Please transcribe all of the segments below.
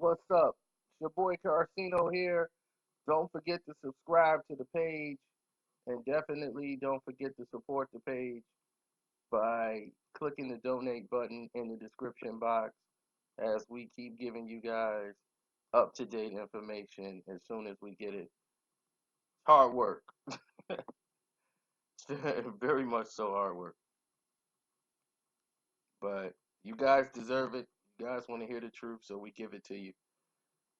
What's up? It's your boy Carcino here. Don't forget to subscribe to the page and definitely don't forget to support the page by clicking the donate button in the description box as we keep giving you guys up to date information as soon as we get it. Hard work. Very much so hard work. But you guys deserve it. You guys want to hear the truth, so we give it to you.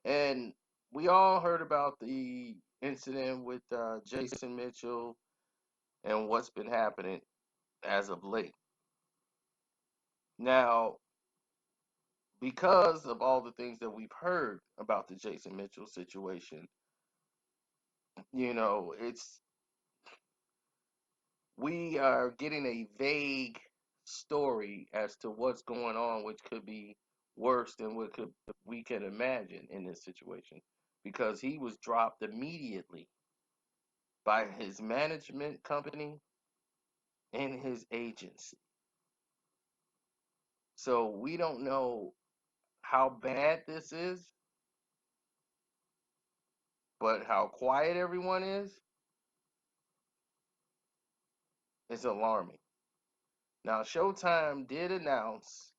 And we all heard about the incident with Jason Mitchell and what's been happening as of late. Now, because of all the things that we've heard about the Jason Mitchell situation, it's we are getting a vague story as to what's going on, which could be worse than what could we can imagine in this situation, because he was dropped immediately by his management company and his agency. So we don't know how bad this is, but how quiet everyone is alarming. Now, Showtime did announce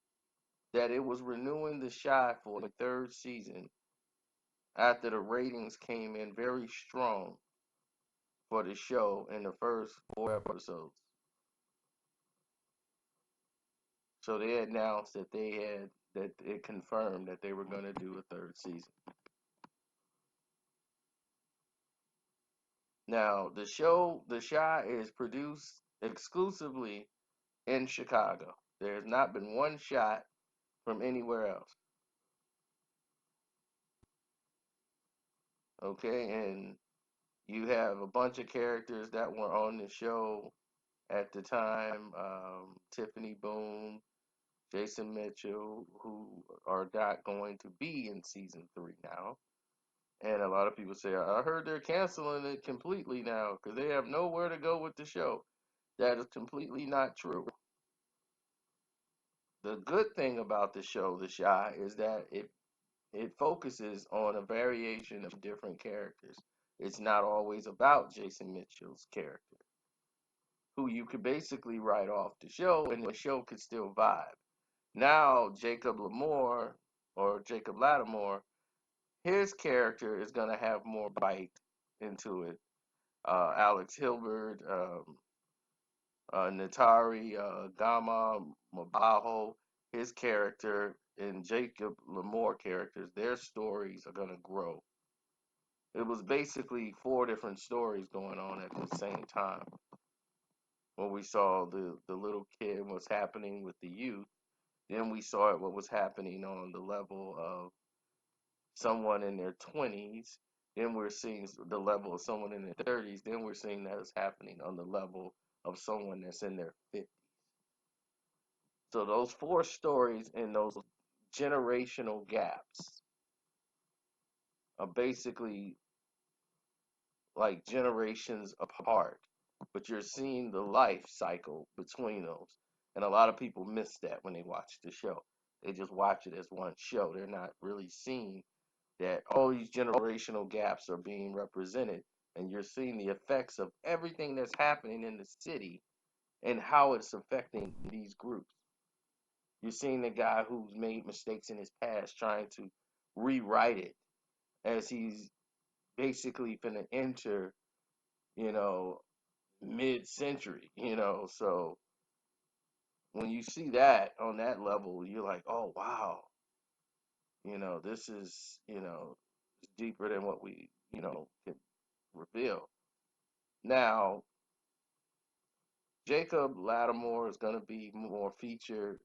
that it was renewing The Shy for the third season after the ratings came in very strong for the show in the first 4 episodes. So they announced that it confirmed that they were going to do a third season. Now, the show The Shy is produced exclusively in Chicago. There has not been one shot from anywhere else. Okay, and you have a bunch of characters that were on the show at the time. Tiffany Boone, Jason Mitchell, who are not going to be in season 3 now. And a lot of people say, I heard they're canceling it completely now because they have nowhere to go with the show. That is completely not true. The good thing about the show, The Shy, is that it focuses on a variation of different characters. It's not always about Jason Mitchell's character, who you could basically write off the show and the show could still vibe. Now, Jacob Lamore or Jacob Lattimore, his character is going to have more bite into it. Alex Hilbert, Natari Gama Mabaho, his character, and Jacob Lamore characters, their stories are going to grow. It was basically 4 different stories going on at the same time. When we saw the little kid, what's happening with the youth, then we saw what was happening on the level of someone in their 20s. Then we're seeing the level of someone in their 30s. Then we're seeing that it's happening on the level of someone that's in their 50s. So those 4 stories and those generational gaps are basically like generations apart, but you're seeing the life cycle between those. And a lot of people miss that when they watch the show. They just watch it as one show. They're not really seeing that all these generational gaps are being represented, and you're seeing the effects of everything that's happening in the city and how it's affecting these groups. You're seeing the guy who's made mistakes in his past trying to rewrite it as he's basically finna enter, you know, mid-century, so when you see that on that level, you're like, oh wow, this is, deeper than what we, can reveal. Now, Jacob Lattimore is going to be more featured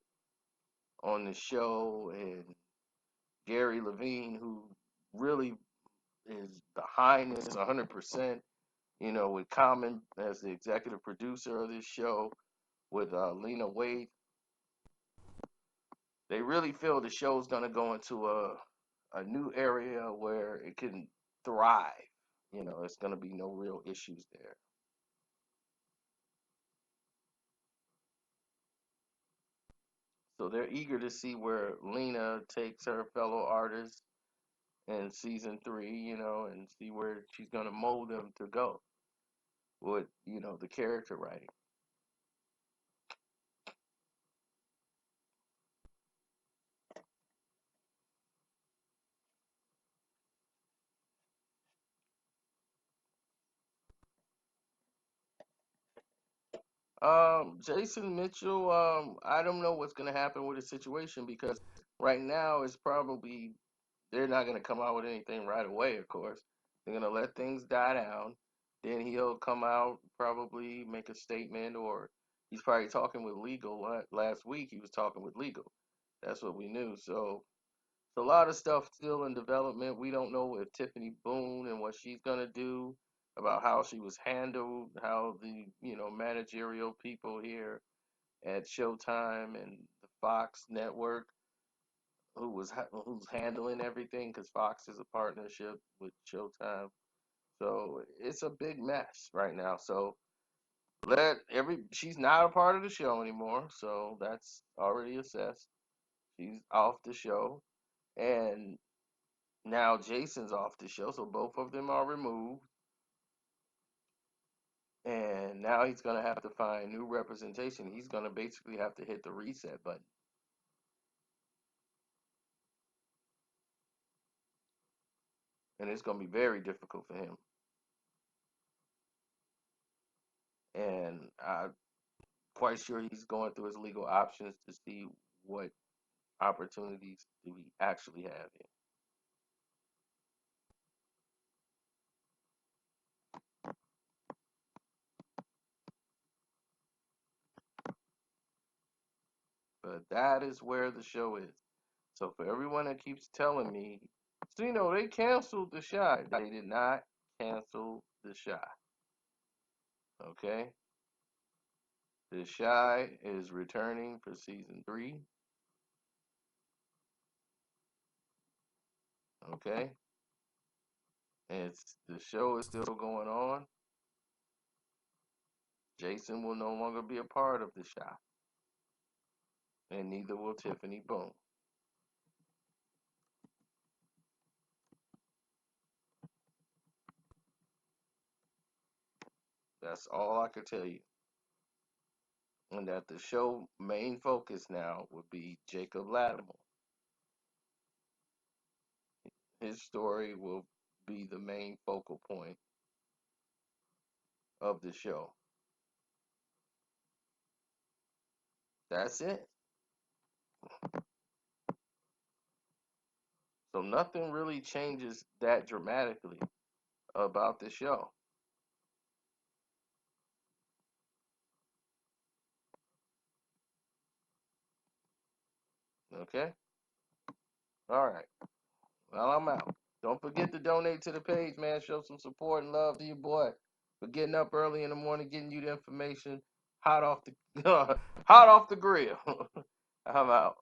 on the show, and Gary Levine, who really is behind this 100%, with Common as the executive producer of this show, with Lena Waithe. They really feel the show's going to go into a new area where it can thrive. It's going to be no real issues there. So they're eager to see where Lena takes her fellow artists in season 3, and see where she's gonna mold them to go with, the character writing. Jason Mitchell, I don't know what's gonna happen with his situation because right now it's probably they're not gonna come out with anything right away, of course. They're gonna let things die down. Then he'll come out, probably make a statement, or he's probably talking with legal. Last week he was talking with legal. That's what we knew. So a lot of stuff still in development. We don't know if Tiffany Boone and what she's gonna do about how she was handled, how the managerial people here at Showtime and the Fox network who's handling everything because Fox is a partnership with Showtime. So it's a big mess right now. So she's not a part of the show anymore, so that's already assessed. She's off the show, and now Jason's off the show, so both of them are removed. And now he's gonna have to find new representation. He's gonna basically have to hit the reset button, and it's gonna be very difficult for him. And I'm quite sure he's going through his legal options to see what opportunities do we actually have here. But that is where the show is. So for everyone that keeps telling me, so they canceled the Shy. They did not cancel the Shy. Okay, the Shy is returning for season 3. Okay, and the show is still going on. Jason will no longer be a part of the Shy, and neither will Tiffany Boone. That's all I could tell you. And that the show main focus now would be Jacob Lattimore. His story will be the main focal point of the show. That's it. So nothing really changes that dramatically about the show. Okay? All right. Well, I'm out. Don't forget to donate to the page, man. Show some support and love to your boy for getting up early in the morning, getting you the information hot off the hot off the grill. I'm out.